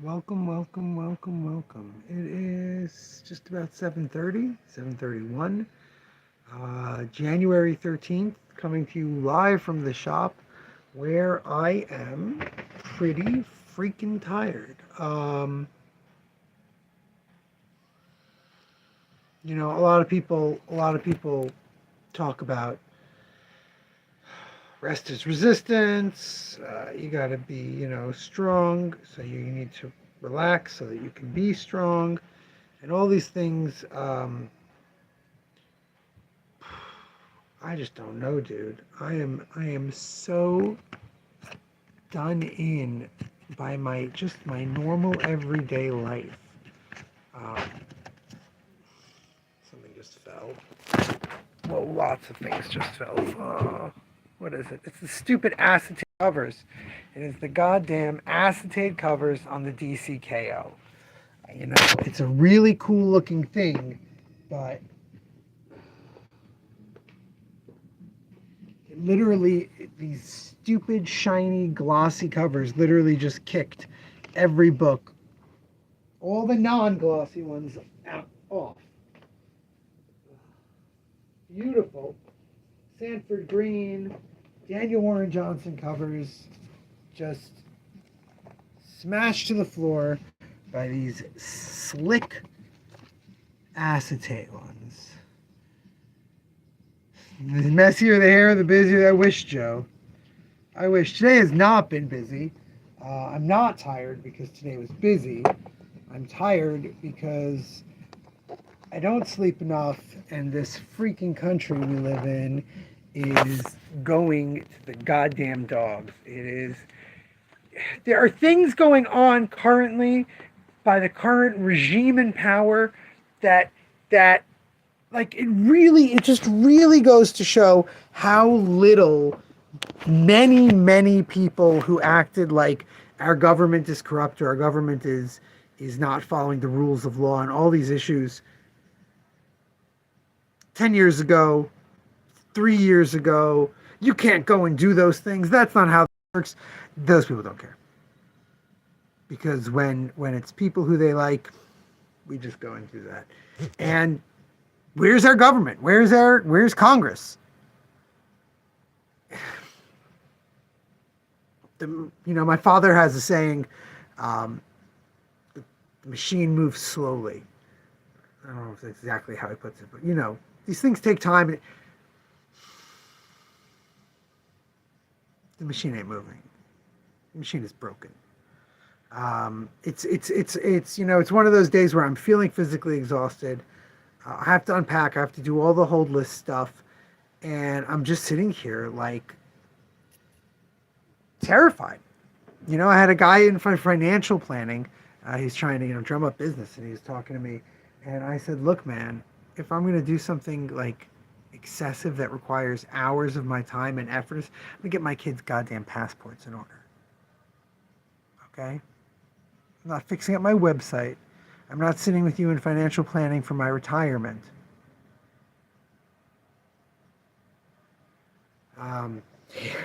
Welcome, welcome, welcome, welcome. It is just about 7:30, 7:31, January 13th, coming to you live from the shop where I am pretty freaking tired. A lot of people talk about rest is resistance. You got to be, strong. So you need to relax so that you can be strong, and all these things. I just don't know, dude. I am so done in by my normal everyday life. Um, Something just fell. Well, lots of things just fell. What is it? It's the stupid acetate covers. It is the goddamn acetate covers on the DCKO. It's a really cool looking thing, but literally these stupid, shiny, glossy covers literally just kicked every book, all the non-glossy ones, out off. Beautiful Sanford Green, Daniel Warren Johnson covers just smashed to the floor by these slick acetate ones. The messier the hair, the busier. I wish, Joe. I wish. Today has not been busy. I'm not tired because today was busy. I'm tired because I don't sleep enough, and this freaking country we live in is going to the goddamn dogs. It is. There are things going on currently by the current regime in power that like it just really goes to show how little many people who acted like our government is corrupt or our government is not following the rules of law and all these issues 10 years ago, 3 years ago. You can't go and do those things. That's not how it works. Those people don't care. Because when it's people who they like, we just go and do that. And where's our government? Where's Congress? My father has a saying, the machine moves slowly. I don't know if that's exactly how he puts it, but these things take time. The machine ain't moving. The machine is broken. It's one of those days where I'm feeling physically exhausted. I have to unpack. I have to do all the hold list stuff, and I'm just sitting here like terrified. I had a guy in financial planning. He's trying to drum up business, and he's talking to me, and I said, "Look, man, if I'm going to do something like excessive that requires hours of my time and effort, I'm gonna get my kids' goddamn passports in order. Okay? I'm not fixing up my website. I'm not sitting with you in financial planning for my retirement."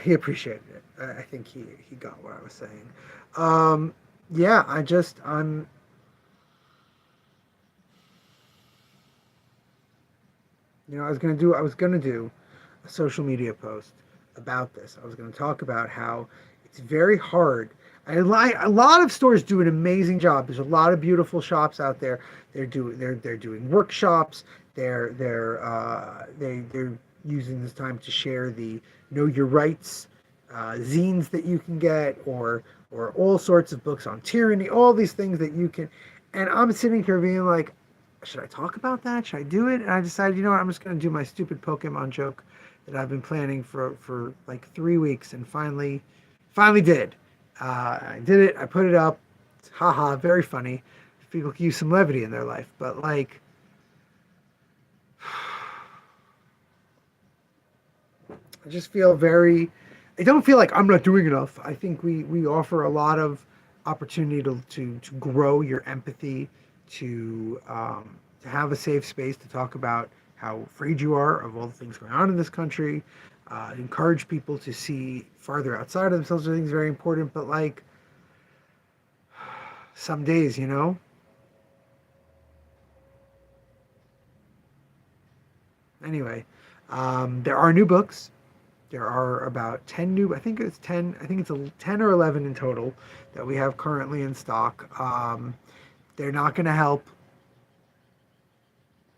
He appreciated it. I think he got what I was saying. Yeah, I was gonna do a social media post about this. I was gonna talk about how it's very hard. A lot of stores do an amazing job. There's a lot of beautiful shops out there. They're doing workshops. They're using this time to share the Know Your Rights zines that you can get, or all sorts of books on tyranny. All these things that you can. And I'm sitting here being like, should I talk about that? Should I do it? And I decided, you know what, I'm just going to do my stupid Pokemon joke that I've been planning for like 3 weeks, and finally did. I did it. I put it up. It's, haha, very funny. People can use some levity in their life, but like, I just feel very. I don't feel like I'm not doing enough. I think we offer a lot of opportunity to grow your empathy, to have a safe space to talk about how afraid you are of all the things going on in this country. Encourage people to see farther outside of themselves. I think is very important. But like, Some days, Anyway, there are new books. There are about 10 new, I think it's 10, I think it's 10 or 11 in total that we have currently in stock. They're not going to help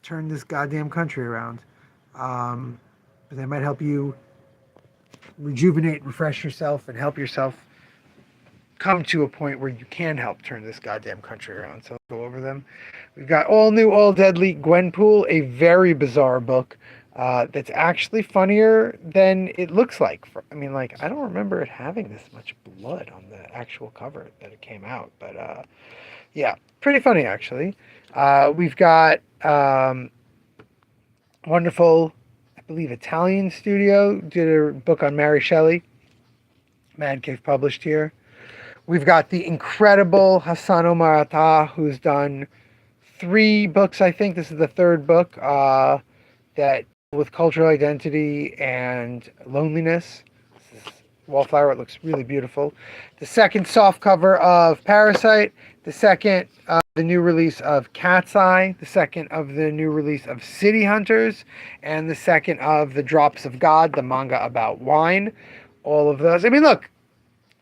turn this goddamn country around. But they might help you rejuvenate, refresh yourself, and help yourself come to a point where you can help turn this goddamn country around. So let's go over them. We've got All New, All Deadly Gwenpool, a very bizarre book that's actually funnier than it looks like. I mean, like, I don't remember it having this much blood on the actual cover that it came out. But yeah, pretty funny, actually. We've got wonderful, I believe, Italian studio did a book on Mary Shelley. Man Cave published here. We've got the incredible Hassan Omar Atta, who's done 3 books, I think. This is the 3rd book that with cultural identity and loneliness. This is Wallflower. It looks really beautiful. The 2nd soft cover of Parasite. The 2nd, the new release of Cat's Eye. The 2nd of the new release of City Hunters. And the 2nd of The Drops of God, the manga about wine. All of those. I mean, look.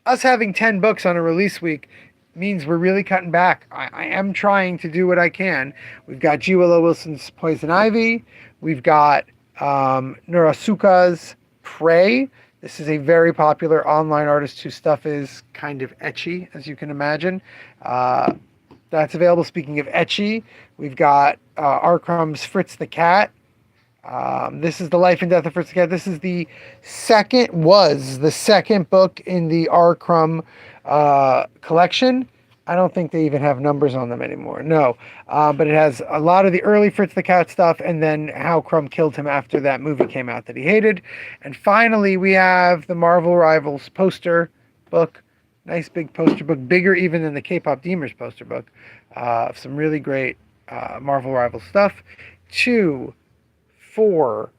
Us having 10 books on a release week means we're really cutting back. I am trying to do what I can. We've got G. Willow Wilson's Poison Ivy. We've got Nurasuka's Prey. This is a very popular online artist whose stuff is kind of ecchi, as you can imagine. That's available. Speaking of ecchi, we've got R. Crumb's Fritz the Cat. This is The Life and Death of Fritz the Cat. This is the second book in the R. Crumb collection. I don't think they even have numbers on them anymore. No. But it has a lot of the early Fritz the Cat stuff and then how Crumb killed him after that movie came out that he hated. And finally, we have the Marvel Rivals poster book. Nice big poster book, bigger even than the K-Pop Demers poster book. Some really great Marvel Rivals stuff. 2, 4,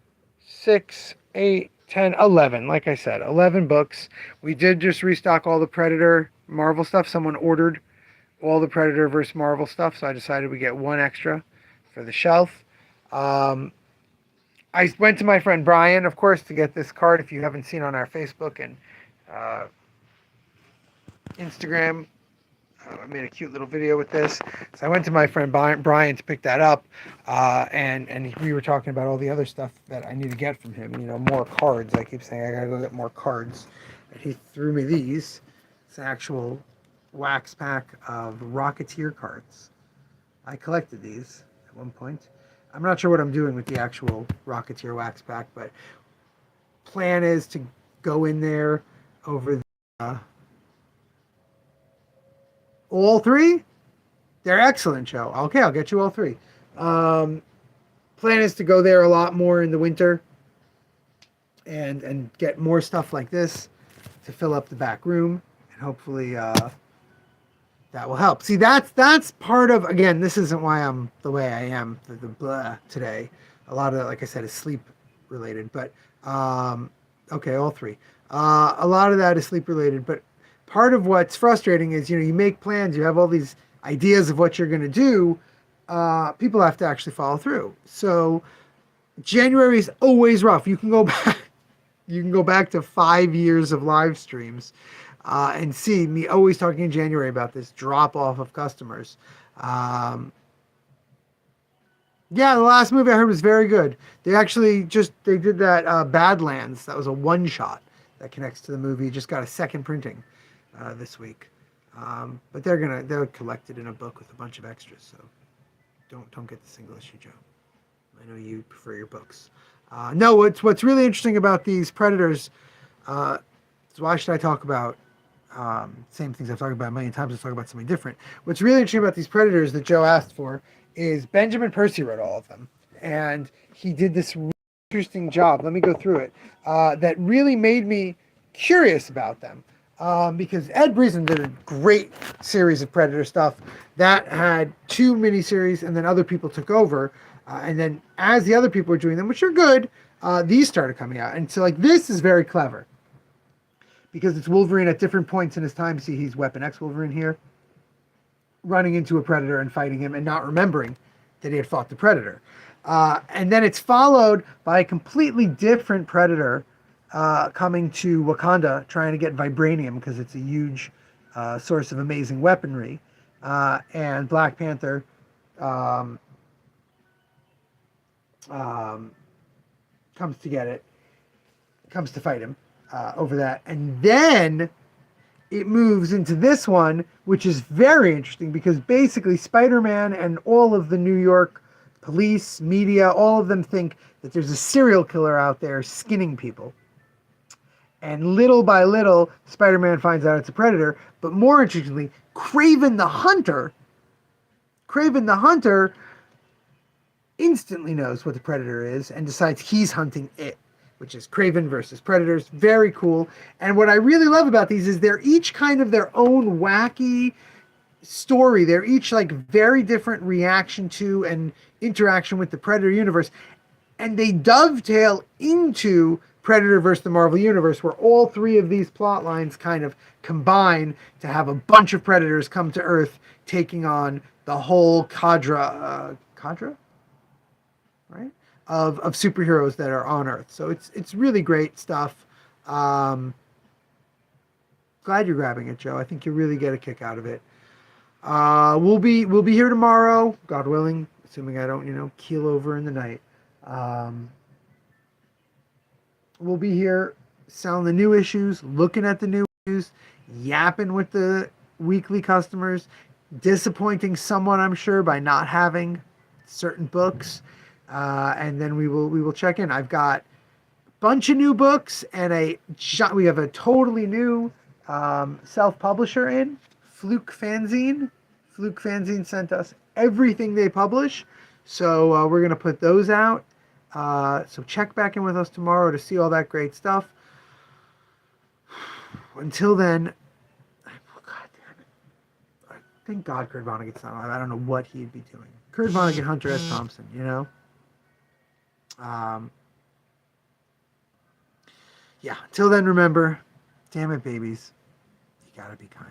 6, 8, 10, 11. Like I said, 11 books. We did just restock all the Predator Marvel stuff. Someone ordered all the Predator versus Marvel stuff, so I decided we get 1 extra for the shelf. I went to my friend Brian, of course, to get this card. If you haven't seen on our Facebook and Instagram, I made a cute little video with this. So I went to my friend Brian to pick that up, and we were talking about all the other stuff that I need to get from him. More cards. I keep saying I gotta go get more cards. And he threw me these. It's an actual wax pack of Rocketeer cards. I collected these at one point. I'm not sure what I'm doing with the actual Rocketeer wax pack, but plan is to go in there over the all 3? They're excellent, Joe. Okay, I'll get you all 3. Plan is to go there a lot more in the winter and get more stuff like this to fill up the back room, and hopefully that will help. See, that's part of, again, this isn't why I'm the way I am, the blah today. A lot of that, like I said, is sleep related, but okay, all 3. A lot of that is sleep related, but part of what's frustrating is, you make plans, you have all these ideas of what you're going to do. People have to actually follow through. So January is always rough. You can go back to 5 years of live streams and see me always talking in January about this drop off of customers. Yeah, the last movie I heard was very good. They did that Badlands. That was a one shot that connects to the movie. Just got a second printing this week, but they'll collect it in a book with a bunch of extras. So don't get the single issue, Joe. I know you prefer your books. No, what's really interesting about these Predators. So why should I talk about same things I've talked about a million times? Let's talk about something different. What's really interesting about these Predators that Joe asked for is Benjamin Percy wrote all of them, and he did this really interesting job. Let me go through it. That really made me curious about them. Because Ed Brisson did a great series of Predator stuff that had 2 miniseries, and then other people took over. And then as the other people were doing them, which are good, these started coming out. And so, like, this is very clever because it's Wolverine at different points in his time. See, he's Weapon X Wolverine here. running into a predator and fighting him and not remembering that he had fought the predator. And then it's followed by a completely different predator coming to Wakanda, trying to get vibranium because it's a huge source of amazing weaponry. And Black Panther um, comes to get it, comes to fight him over that. And then it moves into this one, which is very interesting because basically Spider-Man and all of the New York police, media, all of them think that there's a serial killer out there skinning people. And little by little, Spider-Man finds out it's a predator. But more interestingly, Kraven the Hunter instantly knows what the predator is and decides he's hunting it, which is Kraven versus Predators. Very cool. And what I really love about these is they're each kind of their own wacky story. They're each like very different reaction to and interaction with the Predator universe. And they dovetail into Predator versus the Marvel Universe, where all three of these plot lines kind of combine to have a bunch of Predators come to Earth, taking on the whole cadre, right? Of superheroes that are on Earth. So it's really great stuff. Glad you're grabbing it, Joe. I think you'll really get a kick out of it. We'll be here tomorrow, God willing, assuming I don't, keel over in the night. We'll be here selling the new issues, looking at the new issues, yapping with the weekly customers, disappointing someone, I'm sure, by not having certain books. And then we will check in. I've got a bunch of new books and we have a totally new self-publisher in, Fluke Fanzine. Fluke Fanzine sent us everything they publish. So we're going to put those out. So check back in with us tomorrow to see all that great stuff. Until then, God damn it. Thank God Kurt Vonnegut's not alive. I don't know what he'd be doing. Kurt Vonnegut, Hunter S. Thompson, Yeah, until then, remember, damn it, babies, you gotta be kind.